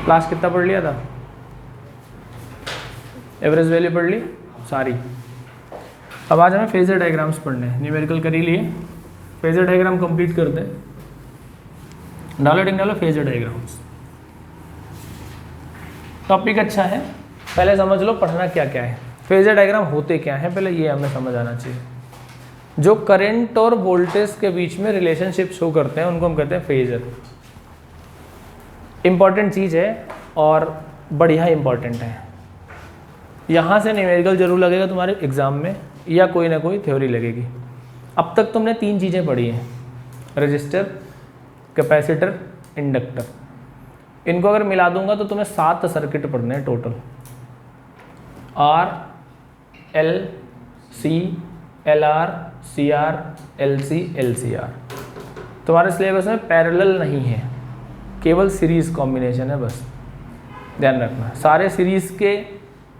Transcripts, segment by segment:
Class कितना पढ़ लिया था? एवरेज वैल्यू पढ़ ली सारी। अब आज हमें फेजर डायग्राम्स पढ़ने हैं। न्यूमेरिकल कर ही लिए, फेजर डायग्राम कंप्लीट कर दें। डालो फेजर डायग्राम्स। टॉपिक अच्छा है, पहले समझ लो पढ़ना क्या क्या है। फेजर डायग्राम होते क्या हैं पहले ये हमें समझ आना चाहिए। जो करंट और वोल्टेज के बीच में रिलेशनशिप शो करते हैं उनको हम कहते हैं फेजर। इंपॉर्टेंट चीज़ है और बढ़िया इंपॉर्टेंट है। यहाँ से न्यूमेरिकल जरूर लगेगा तुम्हारे एग्जाम में या कोई ना कोई थ्योरी लगेगी। अब तक तुमने 3 चीज़ें पढ़ी हैं, रजिस्टर, कैपेसिटर, इंडक्टर। इनको अगर मिला दूंगा तो तुम्हें 7 सर्किट पढ़ने हैं total. R, L, C, L R, C R, L C, L C R. तुम्हारे सिलेबस में पैरेलल नहीं है, केवल सीरीज कॉम्बिनेशन है, बस ध्यान रखना। सारे सीरीज के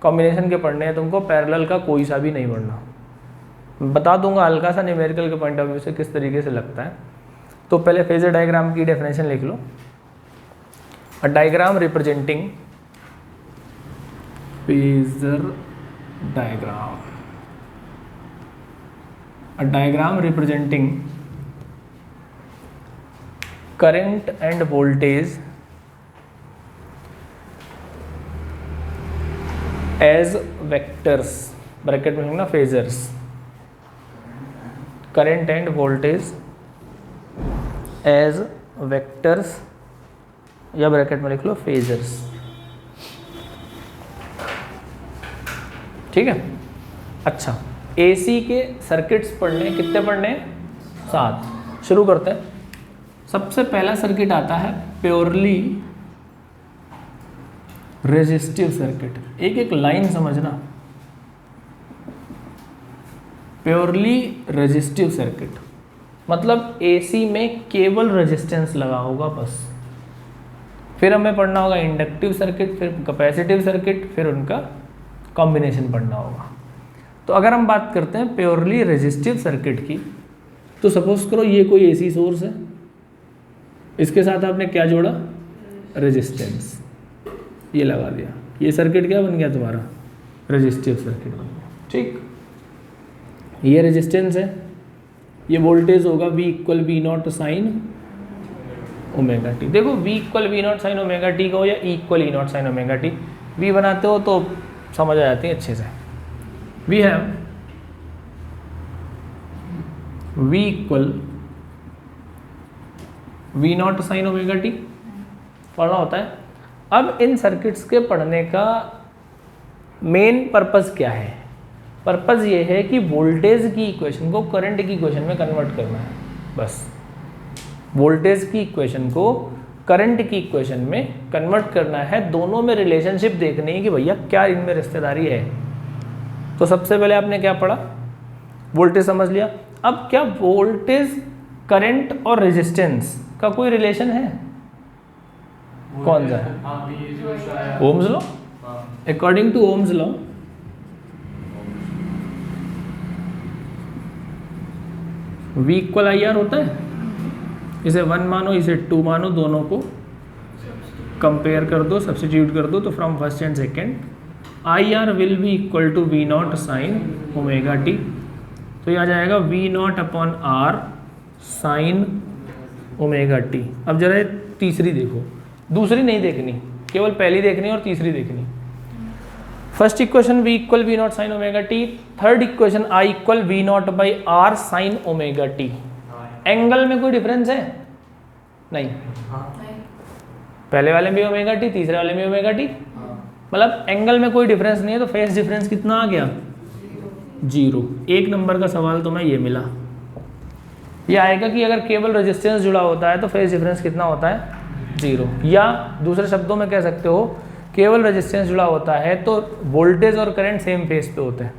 कॉम्बिनेशन के पढ़ने हैं तुमको, पैरेलल का कोई सा भी नहीं पढ़ना। बता दूंगा हल्का सा न्यूमेरिकल के पॉइंट ऑफ व्यू से किस तरीके से लगता है। तो पहले फेजर डायग्राम की डेफिनेशन लिख लो। A diagram representing, phasor diagram, a diagram representing current and voltage as vectors, bracket में लिखना phasors, current and voltage as vectors या ब्रैकेट में लिख लो फेजर्स। ठीक है, अच्छा एसी के सर्किट्स पढ़ने, कितने पढ़ने? 7। शुरू करते हैं। सबसे पहला सर्किट आता है प्योरली रेजिस्टिव सर्किट। एक एक लाइन समझना। प्योरली रेजिस्टिव सर्किट मतलब एसी में केवल रेजिस्टेंस लगा होगा बस। फिर हमें पढ़ना होगा इंडक्टिव सर्किट, फिर कैपेसिटिव सर्किट, फिर उनका कॉम्बिनेशन पढ़ना होगा। तो अगर हम बात करते हैं प्योरली रेजिस्टिव सर्किट की, तो सपोज करो ये कोई एसी सोर्स है, इसके साथ आपने क्या जोड़ा? रेजिस्टेंस। ये लगा दिया, ये सर्किट क्या बन गया तुम्हारा? रेजिस्टिव सर्किट बन गया। ठीक, ये रेजिस्टेंस है, ये वोल्टेज होगा V equal we naught sine omega t. देखो V equal we naught sine omega T का हो या E equal e naught sine omega T, V बनाते हो तो समझ आ जाती है अच्छे से। We have V equal we naught sine omega t पढ़ना होता है। अब इन सर्किट्स के पढ़ने का मेन पर्पस क्या है? पर्पस ये है कि वोल्टेज की इक्वेशन को करंट की इक्वेशन में कन्वर्ट करना है, बस। वोल्टेज की इक्वेशन को करंट की इक्वेशन में कन्वर्ट करना है। दोनों में रिलेशनशिप देखनी है कि भैया क्या इनमें रिश्तेदारी है। तो सबसे पहले आपने क्या पढ़ा? वोल्टेज समझ लिया। अब क्या वोल्टेज, करंट और रेजिस्टेंस का कोई रिलेशन है? कौन सा है? Ohm's law. According to Ohm's law V equal I R होता है। इसे 1 मानो, इसे 2 मानो, दोनों को कंपेयर कर दो, सब्स्टिट्यूट कर दो, तो from first and second I R will be equal to V naught sine omega t. तो ये आ जाएगा V naught upon R sine omega t. अब जरा तीसरी देखो, दूसरी नहीं देखनी, केवल पहली देखनी और तीसरी देखनी। First equation V equal we naught sine omega t, third equation I equal we naught by R sine omega t. Angle में कोई डिफरेंस है? नहीं। पहले वाले में ओमेगा टी, तीसरे वाले में ओमेगा टी, मतलब एंगल में कोई डिफरेंस नहीं है। तो फेस डिफरेंस कितना आ गया? 0। 1 नंबर का सवाल तो मैं ये मिला। ये आएगा कि अगर केवल रेजिस्टेंस जुड़ा होता है तो फेस डिफरेंस कितना होता है? 0। या दूसरे शब्दों में कह सकते हो केवल रेजिस्टेंस जुड़ा होता है तो वोल्टेज और करंट सेम फेस पे होते हैं।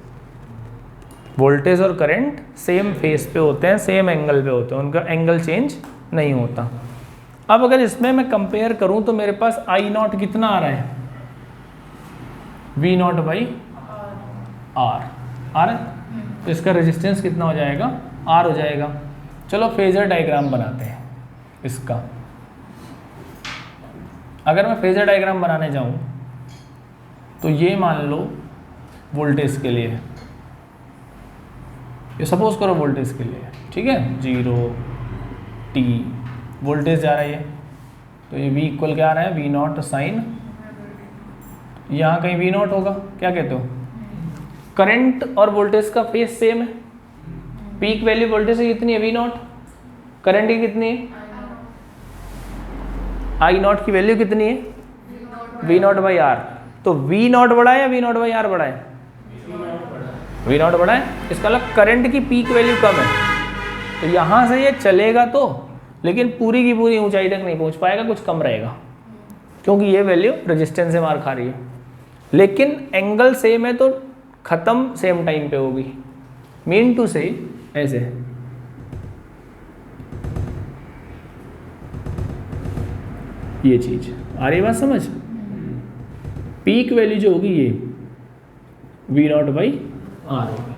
वोल्टेज और करंट सेम फेस पे होते हैं, सेम एंगल पे होते हैं, उनका एंगल चेंज नहीं होता। अब अगर इसमें मैं कंपेयर करूं तो मेरे पास आई नॉट कितना आ रहा है? वी नॉट बाई आर आ रहा है, तो इसका रेजिस्टेंस कितना हो जाएगा? आर हो जाएगा। चलो फेजर डायग्राम बनाते हैं इसका। अगर मैं फेजर डायग्राम बनाने जाऊं तो ये मान लो वोल्टेज के लिए है, ये सपोज करो वोल्टेज के लिए, ठीक है, 0 t वोल्टेज जा रही है, तो ये v इक्वल क्या आ रहा है, v नॉट साइन, यहाँ कहीं v नॉट होगा, क्या कहते हो, करंट और वोल्टेज का फेज सेम है, पीक वैल्यू वोल्टेज की कितनी है, v नॉट, करंट की कितनी है, i नॉट की वैल्यू कितनी है, v नॉट बाई आर, तो v नॉट बड़ा है या v नॉट बाई आर बड़ा है, v नॉट बड़ा है, इसका मतलब करंट की पीक वैल्यू कम है, तो यहाँ से ये चलेगा तो, लेकिन पूरी की पूरी ऊंचाई तक नहीं पहुँच पाएगा, कुछ कम रहेगा, क्योंकि ये वैल्यू रेजिस्टेंस से मार खा रही है, लेकिन एंगल सेम है तो खत्म सेम टाइम पे होगी, मीन टू से ऐसे, ये चीज आ रही बात समझ, पीक वैल्यू जो होगी ये v नॉट बाई आर होगी।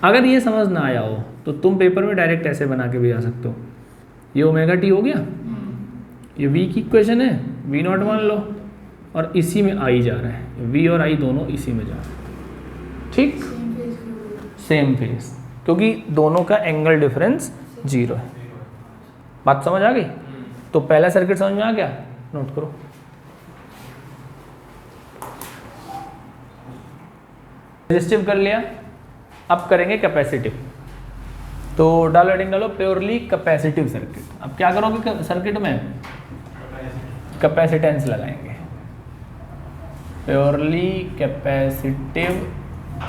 अगर ये समझ ना आया हो तो तुम पेपर में डायरेक्ट ऐसे बना के भी आ सकते हो, ये ओमेगा टी हो गया, ये v की इक्वेशन है, v नॉट मान लो, और इसी में i जा रहा है, v और i दोनों इसी में जा रहे हैं, ठीक, सेम फेज, क्योंकि दोनों का एंगल डिफरेंस 0 है। बात समझ आ गई? तो पहला सर्किट समझ में आ गया, नोट करो। रेजिस्टिव कर लिया, अब करेंगे कैपेसिटिव, तो डालो हेडिंग डालो प्योरली कैपेसिटिव सर्किट। अब क्या करोगे सर्किट में, कैपेसिटेंस लगाएंगे, प्योरली कैपेसिटिव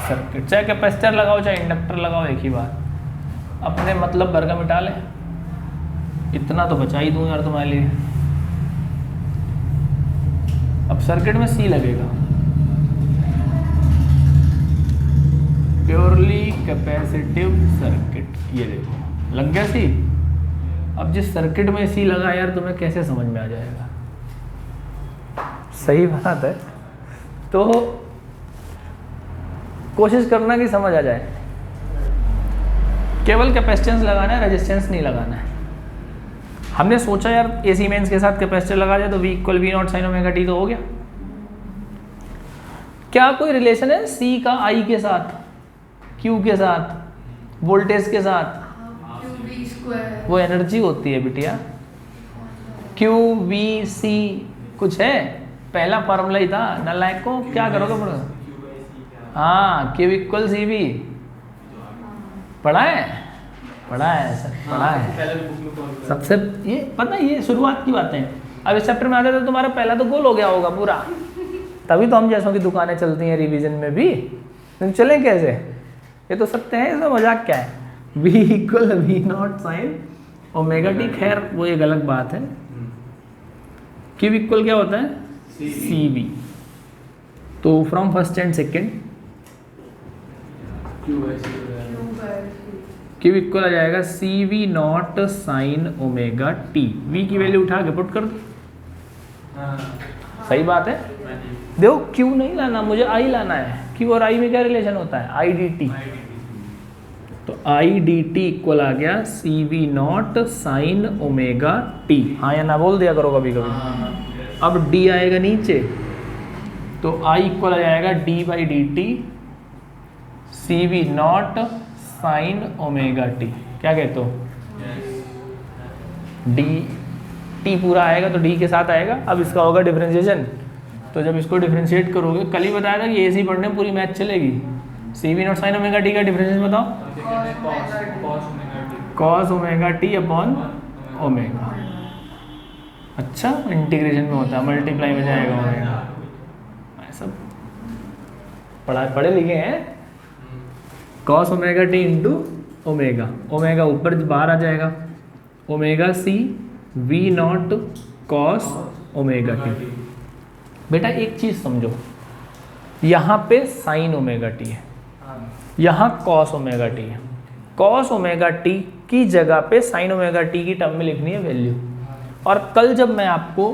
सर्किट, चाहे कैपेसिटर लगाओ चाहे इंडक्टर लगाओ, एक ही बात, अपने मतलब भर का मिटा ले, इतना तो बचा ही दूं यार तुम्हारे लिए। अब सर्किट में सी लगेगा, प्योरली कैपेसिटिव सर्किट, ये देखो लग गया सी। अब जिस सर्किट में सी लगा यार तुम्हें कैसे समझ में आ जाएगा, सही बात है, तो कोशिश करना कि समझ आ जाए। केवल कैपेसिटेंस लगाना है, रेजिस्टेंस नहीं लगाना है। हमने सोचा यार एसी मेंस के साथ कैपेसिटर लगा जाए तो v equal v naught sine omega t तो हो गया। क्या कोई रिलेशन है c का i के साथ, q के साथ, वोल्टेज के साथ? वो एनर्जी होती है बिटिया, q v c कुछ है, पहला फॉर्मूला ही था, नालायक को क्या करोगे? हाँ, q इक्वल सी वी पढ़ा है, पढ़ा है सर, पढ़ा है सबसे, ये पता है, ये शुरुआत की बातें हैं। अब इस चैप्टर में आते तो तुम्हारा पहला तो गोल हो गया होगा पूरा, तभी तो हम जैसों की दुकानें चलती हैं रिवीजन में भी, तुम चलें कैसे, ये तो सत्य है, इसमें मजाक क्या है। v equal v naught sine omega T, खैर वो एक अलग बात है। q इक्वल क्या होता है, सी वी, तो from first and second Q equal आ जाएगा C V naught sine omega T, v की वैल्यू उठा के पुट कर दो, सही बात है। देखो Q नहीं लाना, मुझे I लाना है, Q और I में क्या रिलेशन होता है, I डी टी, तो I डी टी इक्वल आ गया C V naught sine omega T, हाँ या ना बोल दिया करो कभी कभी। अब D आएगा नीचे, तो I इक्वल आ जाएगा d by D t C V naught sine omega t, क्या कहते हो, डी टी पूरा आएगा तो डी के साथ आएगा। अब इसका होगा डिफरेंशिएशन, तो जब इसको डिफरेंशिएट करोगे, कल ही बताया था कि एसी पढ़ने में पूरी मैथ चलेगी। C V naught sine omega T का डिफरेंशिएशन बताओ, cos omega T upon omega, अच्छा इंटीग्रेशन में होता है, मल्टीप्लाई में जाएगा ओमेगा, सब पढ़े लिखे हैं। Cos omega t into omega, omega ऊपर बाहर आ जाएगा, omega C V naught cos omega t. बेटा एक चीज़ समझो, यहाँ पे साइन ओमेगा टी है, यहाँ कॉस ओमेगा टी है, कॉस ओमेगा टी की जगह पे साइन ओमेगा टी की टर्म में लिखनी है वैल्यू। और कल जब मैं आपको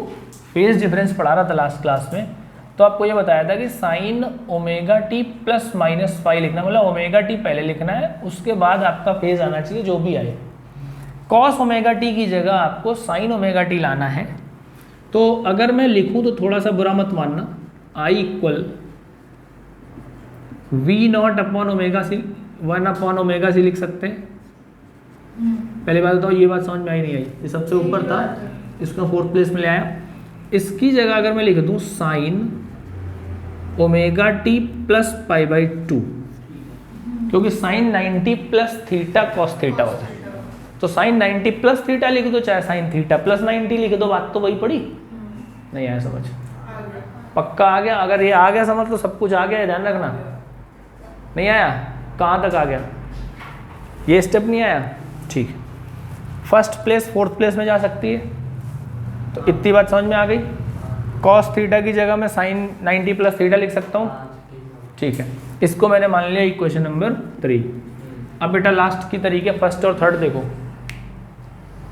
फेज डिफरेंस पढ़ा रहा था लास्ट क्लास में, तो आपको ये बताया था कि sine omega T plus minus phi लिखना, मतलब ओमेगा टी पहले लिखना है, उसके बाद आपका फेज आना चाहिए जो भी आए। कॉस ओमेगा टी की जगह आपको साइन ओमेगा टी लाना है, तो अगर मैं लिखूं तो थोड़ा सा बुरा मत मानना, I equal we naught upon omega C, 1 upon omega C लिख सकते हैं। पहले बात बताओ, ये बात समझ में आई नहीं आई? ये सबसे ऊपर था, इसको 4th प्लेस में ले आया। इसकी जगह अगर मैं लिख दूं sine omega T plus pi by 2, क्योंकि sine 90 plus theta cos theta होता है, तो साइन 90 प्लस थीटा लिख दो, चाहे साइन थीटा प्लस 90 लिख दो, बात तो वही पड़ी। नहीं आया समझ? पक्का आ गया? अगर ये आ गया समझ तो सब कुछ आ गया, ध्यान रखना। नहीं आया? कहाँ तक आ गया? ये स्टेप नहीं आया? ठीक। फर्स्ट प्लेस 4th प्लेस में जा सकती है, तो इतनी बात समझ में आ गई। कॉस थीटा की जगह मैं साइन 90 प्लस थीटा लिख सकता हूँ, ठीक है। इसको मैंने मान लिया इक्वेशन नंबर 3। अब बेटा लास्ट की तरीके, फर्स्ट और थर्ड देखो,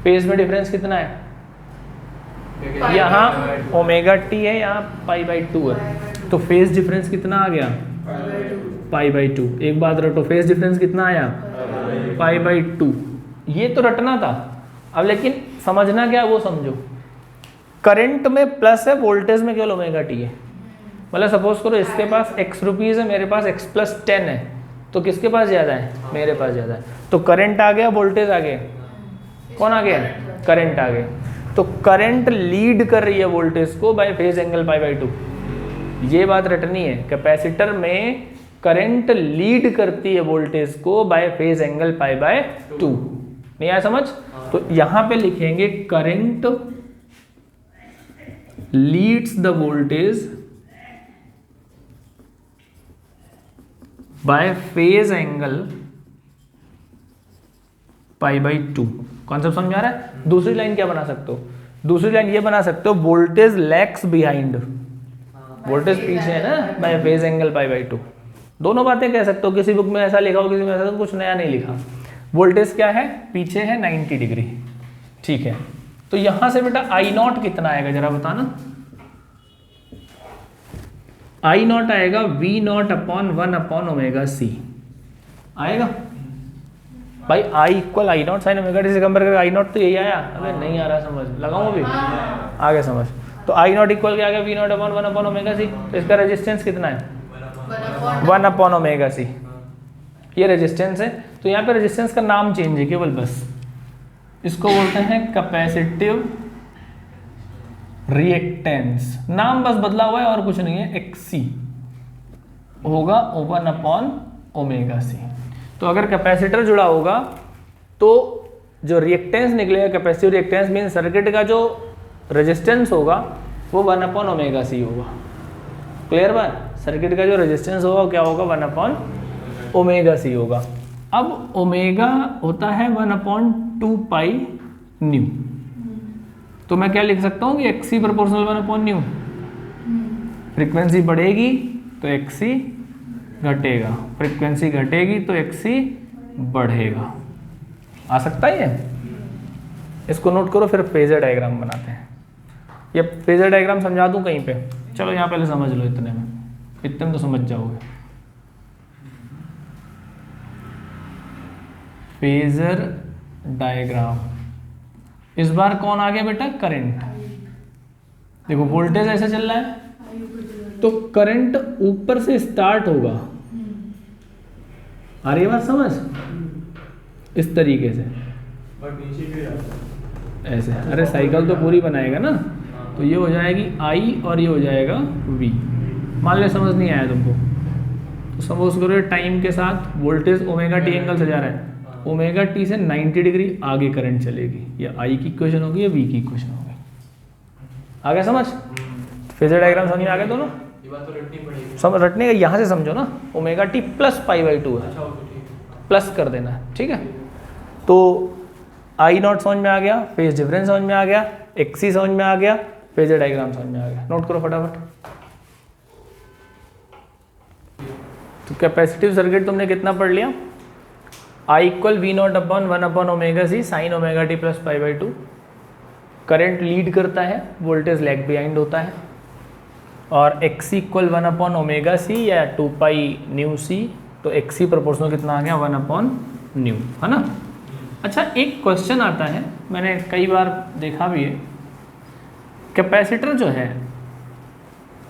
फेज में डिफरेंस कितना है? यहाँ ओमेगा टी है, यहाँ पाई बाई 2 है, तो फेज डिफरेंस कितना आ गया? पाई बाई 2। एक बात रटो, फेज डिफरेंस कितना आया? पाई बाई 2। ये तो रटना था, अब लेकिन समझना क्या वो समझो। करंट में प्लस है, वोल्टेज में केवल ओमेगा टी है। मतलब सपोज करो इसके पास x रुपीज़ है, मेरे पास x प्लस 10 है, तो किसके पास ज़्यादा है? मेरे पास ज़्यादा है। तो करंट आ गया, वोल्टेज आ गया, कौन आ गया? करंट आ गया। तो करंट लीड कर रही है वोल्टेज को bye phase angle pi by 2। ये बात रटनी है, कैपेसिटर में करंट लीड करती है वोल्टेज को bye phase angle pi by 2। नहीं आया समझ? तो यहां पे लिखेंगे current leads the voltage by phase angle pi by 2। Concept समझ आ रहा है? दूसरी लाइन क्या बना सकते हो? दूसरी लाइन ये बना सकते हो, वोल्टेज लैग्स बिहाइंड, वोल्टेज पीछे है ना, bye phase angle pi by 2। दोनों बातें कह सकते हो, किसी बुक में ऐसा लिखा हो, किसी में ऐसा, तो कुछ नया नहीं लिखा। वोल्टेज क्या है? पीछे है 90 डिग्री, ठीक है। तो यहां से बेटा आई नॉट कितना आएगा जरा बताना? आई नॉट आएगा V naught upon 1 upon omega C आएगा भाई। I equal I naught sine omega T से कंपेयर करके आई नॉट तो यही आया। अबे नहीं आ रहा समझ, लगाऊं अभी? आ गया समझ। तो आई नॉट इक्वल क्या आ गया? V naught upon 1 upon omega C. तो इसका रेजिस्टेंस कितना है? 1 अपॉन ओमेगा सी। ये रेजिस्टेंस है। तो यहाँ पे रेजिस्टेंस का नाम चेंज है केवल, बस इसको बोलते हैं कैपेसिटिव रिएक्टेंस। नाम बस बदला हुआ है और कुछ नहीं है। एक्सी होगा 1 अपॉन ओमेगा सी। तो अगर कैपेसिटर जुड़ा होगा तो जो रिएक्टेंस निकलेगा, कैपेसिटिव रिएक्टेंस मीन सर्किट का जो रेजिस्टेंस होगा वो 1 अपॉन ओमेगा सी होगा। क्लियर बात? सर्किट का जो रेजिस्टेंस होगा क्या होगा? 1 अपॉन ओमेगा सी होगा। अब ओमेगा होता है 1 अपॉन 2 पाई न्यू। तो मैं क्या लिख सकता हूँ कि X C proportional 1 upon nu. Frequency बढ़ेगी तो एक्सी घटेगा, फ्रीक्वेंसी घटेगी तो एक्सी बढ़ेगा। आ सकता है ये? इसको नोट करो, फिर फेजर डायग्राम बनाते हैं। ये फेजर डायग्राम समझा दूं कहीं पे? चलो यहाँ पहले समझ लो, इतने में तो समझ जाओगे। फेजर डायग्राम, इस बार कौन आ गया बेटा? करंट। देखो वोल्टेज ऐसे चल रहा है तो करंट ऊपर से स्टार्ट होगा। आ रही है बात समझ? इस तरीके से ऐसे, अरे साइकिल तो पूरी बनाएगा ना। तो ये हो जाएगी आई और ये हो जाएगा वी। मान लो समझ नहीं आया तुमको तो सपोज करो टाइम के साथ वोल्टेज ओमेगा टी एंगल से जा रहा है, ओमेगा टी से 90 डिग्री आगे करंट चलेगी। या आई की इक्वेशन होगी या वी की इक्वेशन होगी। आ गया समझ? फेजर डायग्राम समझ में आ गया दोनों? ये बात तो रटनी पड़ेगी। समझ रटने का यहाँ से समझो ना, omega T plus pi by 2 है, प्लस कर देना, ठीक है। तो आई नॉट समझ में आ गया, फेज डिफरेंस समझ में आ गया, एक्सी समझ में आ गया, फेजर डायग्राम समझ में आ गया। नोट करो फटाफट। तो कैपेसिटिव सर्किट तुमने कितना पढ़ लिया? I equal we naught upon 1 upon omega C sine omega T plus pi by 2। Current lead करता है, वोल्टेज लैग बिहाइंड होता है। और XC equal 1 upon omega C या 2 पाई न्यू सी। तो एक्सी प्रोपोर्शनल कितना आ गया? 1 अपॉन न्यू, है ना। अच्छा एक क्वेश्चन आता है, मैंने कई बार देखा भी है कैपेसिटर जो है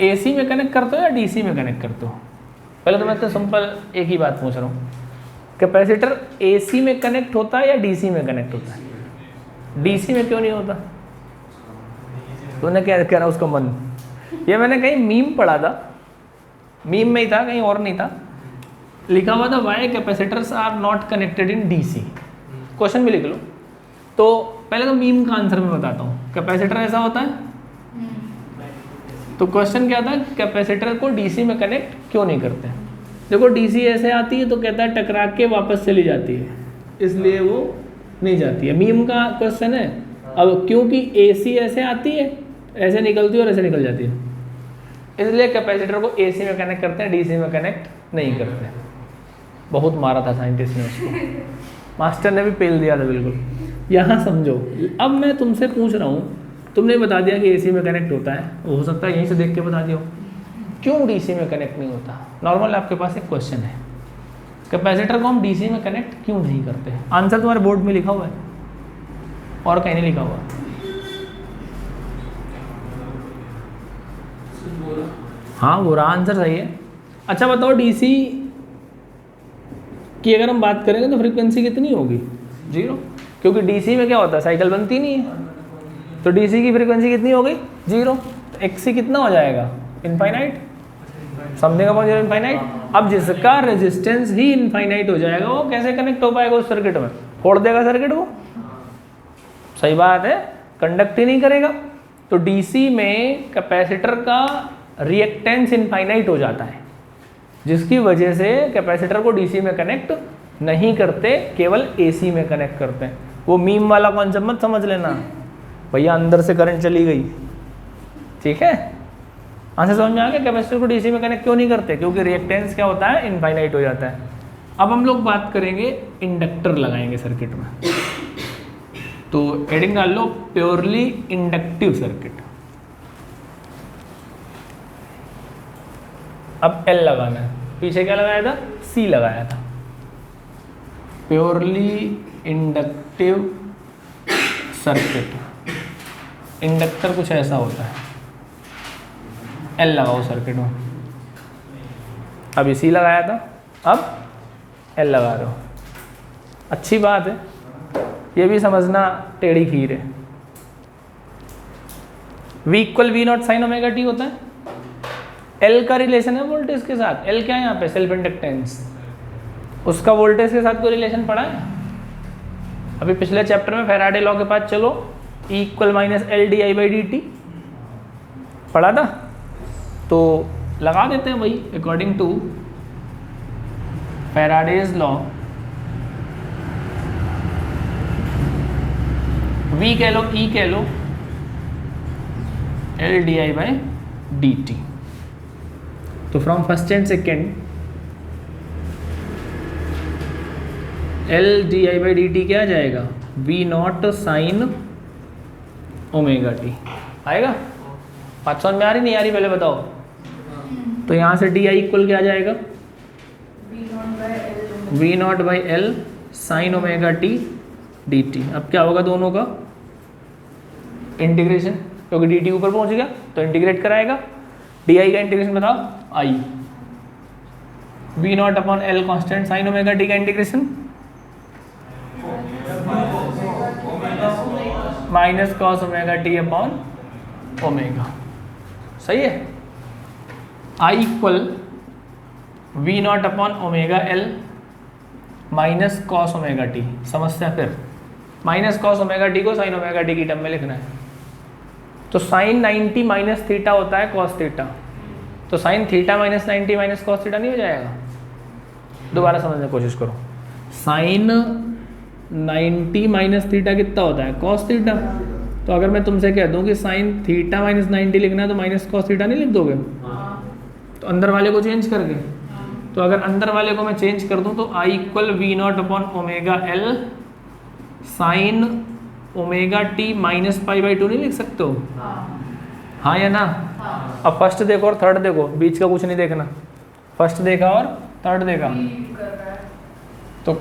AC में कनेक्ट करते हो या DC में कनेक्ट करते हो? पहले तो मैं तो सिंपल एक ही बात पूछ रहा हूँ, कैपेसिटर AC में कनेक्ट होता है या DC में कनेक्ट होता है? DC में क्यों नहीं होता? तूने क्या कह रहा उसका मन? ये मैंने कहीं मीम पढ़ा था, मीम में ही था, कहीं और नहीं था, लिखा हुआ था why capacitors are not connected in DC। Question भी लिख लो। तो पहले तो मीम का आंसर मैं बताता हूँ। कैपेसिटर ऐसा होता है, तो क्वेश्चन क्या था, कैपेसिटर को DC में कनेक्ट क्यों नहीं करते? देखो DC ऐसे आती है तो कहता है टकरा के वापस चली जाती है, इसलिए वो नहीं जाती है। मीम का क्वेश्चन है। अब क्योंकि AC ऐसे आती है, ऐसे निकलती है और ऐसे निकल जाती है, इसलिए कैपेसिटर को AC में कनेक्ट करते हैं, DC में कनेक्ट नहीं करते। बहुत मारा था साइंटिस्ट ने उसको, मास्टर ने भी पेल दिया था बिल्कुल। यहाँ समझो, अब मैं तुमसे पूछ रहा हूँ, तुमने बता दिया कि AC में कनेक्ट होता है, हो सकता है यहीं से देख के बता दियो क्यों DC में कनेक्ट नहीं होता। नॉर्मल आपके पास एक क्वेश्चन है, कैपेसिटर को हम DC में कनेक्ट क्यों नहीं करते? आंसर तुम्हारे बोर्ड में लिखा हुआ है और कहीं नहीं लिखा हुआ। हाँ वो रहा आंसर, सही है। अच्छा बताओ, DC की अगर हम बात करेंगे तो फ्रीक्वेंसी कितनी होगी? 0, क्योंकि DC में क्या होता है, साइकिल बनती नहीं है, तो DC की फ्रीक्वेंसी कितनी हो गई? 0। तो XC कितना हो जाएगा? इनफाइनाइट, समझने का पहुंच इनफाइनाइट। अब जिसका रेजिस्टेंस ही इनफाइनाइट हो जाएगा वो कैसे कनेक्ट हो पाएगा उस सर्किट में? फोड़ देगा सर्किट वो, सही बात है, कंडक्ट ही नहीं करेगा। तो DC में कैपेसिटर का रिएक्टेंस इनफाइनाइट हो जाता है, जिसकी वजह से कैपेसिटर को DC में कनेक्ट नहीं करते, केवल AC में कनेक्ट करते हैं। वो मीम वाला कॉन्सेप्ट मत समझ लेना, भैया अंदर से करंट चली गई, ठीक है? आंसर समझ में आ गया? कैपेसिटर को DC में कनेक्ट क्यों नहीं करते? क्योंकि रिएक्टेंस क्या होता है? इनफाइनाइट हो जाता है। अब हम लोग बात करेंगे, इंडक्टर लगाएंगे सर्किट में, तो हेडिंग डाल लो प्योरली इंडक्टिव सर्किट। अब L लगाना है, पीछे क्या लगाया था? C लगाया था। प्योरली इंडक्टिव सर्किट, इंडक्टर कुछ ऐसा होता है। L लगाओ सर्किट में, अभी C लगाया था, अब L लगा रहे हो। अच्छी बात है, ये भी समझना टेढ़ी खीर है। V equal V naught sine omega T होता है। L का रिलेशन है वोल्टेज के साथ। L क्या है यहाँ पे? Self inductance. उसका वोल्टेज के साथ कोई रिलेशन पड़ा है? अभी पिछले चैप्टर में फैराडे लॉ के पास चलो, E equal minus L D I by D T पढ़ा था, तो लगा देते हैं वही according to Faraday's law. V कह लो, E कह लो, L D I by D T. तो from first and second L D I by D T क्या आ जाएगा? V naught sine omega T आएगा। बात समझ में आ रही नहीं आ रही? पहले बताओ। तो यहाँ से डी आई इक्वल क्या आ जाएगा? V not by L sine omega T D T. अब क्या होगा दोनों का? इंटीग्रेशन, क्योंकि डी टी ऊपर पहुँच गया तो इंटीग्रेट कराएगा। डी आई का इंटीग्रेशन बताओ, I V naught upon L constant sine omega T का integration minus cos omega T upon omega. सही है। I equal V naught upon omega L minus cos omega T. समस्या फिर minus cos omega T को sine omega T की term में लिखना है। तो साइन 90 माइनस थीटा होता है कॉस थीटा, तो sine theta minus 90 minus cos theta नहीं हो जाएगा? दोबारा समझने की कोशिश करो। साइन 90 माइनस थीटा कितना होता है? Cos theta. तो अगर मैं तुमसे कह दूं कि साइन थीटा माइनस 90 लिखना है तो माइनस कॉस थीटा नहीं लिख दोगे? तो अंदर वाले को चेंज करके, तो अगर अंदर वाले को मैं चेंज कर दूं तो I equal V naught upon omega L sine omega T minus pi by 2 नहीं लिख सकते हो? हाँ या ना? अब फर्स्ट देखो और थर्ड देखो, बीच का कुछ नहीं देखना। फर्स्ट देखा और थर्ड देखा, तो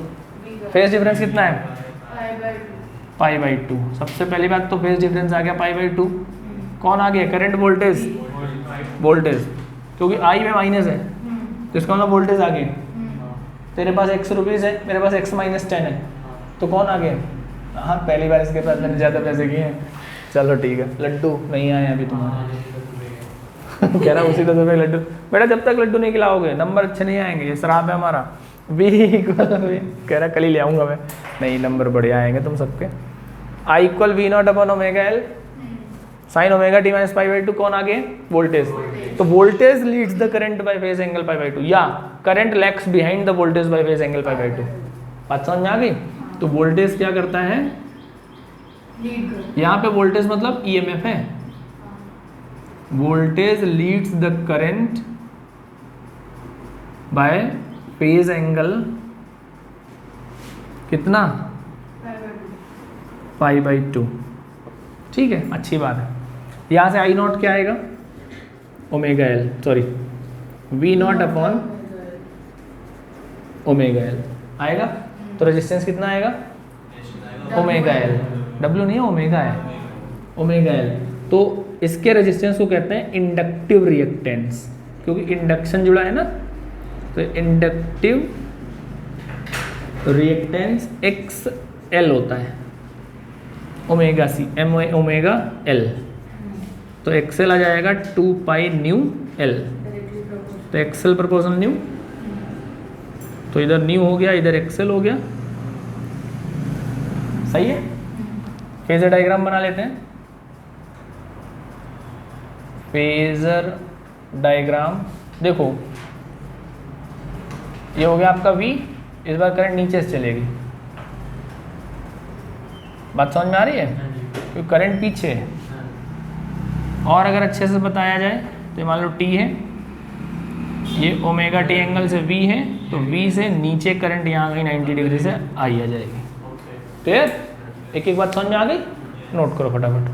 फेज डिफरेंस कितना है? पाई बाई 2। सबसे पहली बात तो फेज डिफरेंस आ गया पाई बाई 2। कौन आगे है? करंट वोल्टेज, वोल्टेज, क्योंकि आई में माइनस है तो इसका मतलब वोल्टेज आगे। तेरे पास x रुपीज़ है, मेरे पास x माइनस 10 है, तो कौन आगे? हाँ पहली बार इसके पास मैंने ज़्यादा पैसे किए हैं। चलो ठीक है, लड्डू नहीं आए अभी तुम्हारे। कह रहा उसी 10 रुपये लड्डू। बेटा जब तक लड्डू नहीं खिलाओगे नंबर अच्छे नहीं आएंगे, ये शराब है हमारा। v कह रहा कल ही ले आऊँगा मैं। नहीं, नंबर बढ़िया आएंगे तुम सबके। I equal we naught upon omega L sine omega T minus pi by two, कौन आगे? वोल्टेज। तो voltage leads the current by phase angle pi by two, या current lags behind the voltage by phase angle pi by two. बात समझ में आ गई? तो voltage क्या करता है? यहाँ पे वोल्टेज मतलब ईएमएफ है। Voltage leads the current by phase angle कितना? Pi by two. ठीक है, अच्छी बात है। यहाँ से आई नॉट क्या आएगा? Omega L, sorry V naught upon omega L आएगा। तो रेजिस्टेंस कितना आएगा? Omega L. डब्ल्यू नहीं है, ओमेगा है, ओमेगा एल। तो इसके रेजिस्टेंस को कहते हैं इंडक्टिव रिएक्टेंस, क्योंकि इंडक्शन जुड़ा है ना। तो इंडक्टिव रिएक्टेंस एक्स एल होता है, omega C M omega L. तो एक्सएल आ जाएगा 2 पाई न्यू एल। तो एक्सएल प्रोपोर्शनल न्यू, तो इधर न्यू हो गया, इधर एक्सएल हो गया। सही है। फेजर डायग्राम बना लेते हैं। फेजर डायग्राम देखो, ये हो गया आपका V। इस बार करंट नीचे से चलेगी। बात समझ में आ रही है? क्योंकि करंट पीछे है। और अगर अच्छे से बताया जाए तो मान लो T है, ये ओमेगा टी एंगल से V है, तो V से नीचे करंट यहाँ कहीं 90 डिग्री से आई आ जाएगी। क्लियर? एक एक बात समझ में आ गई? नोट करो फटाफट।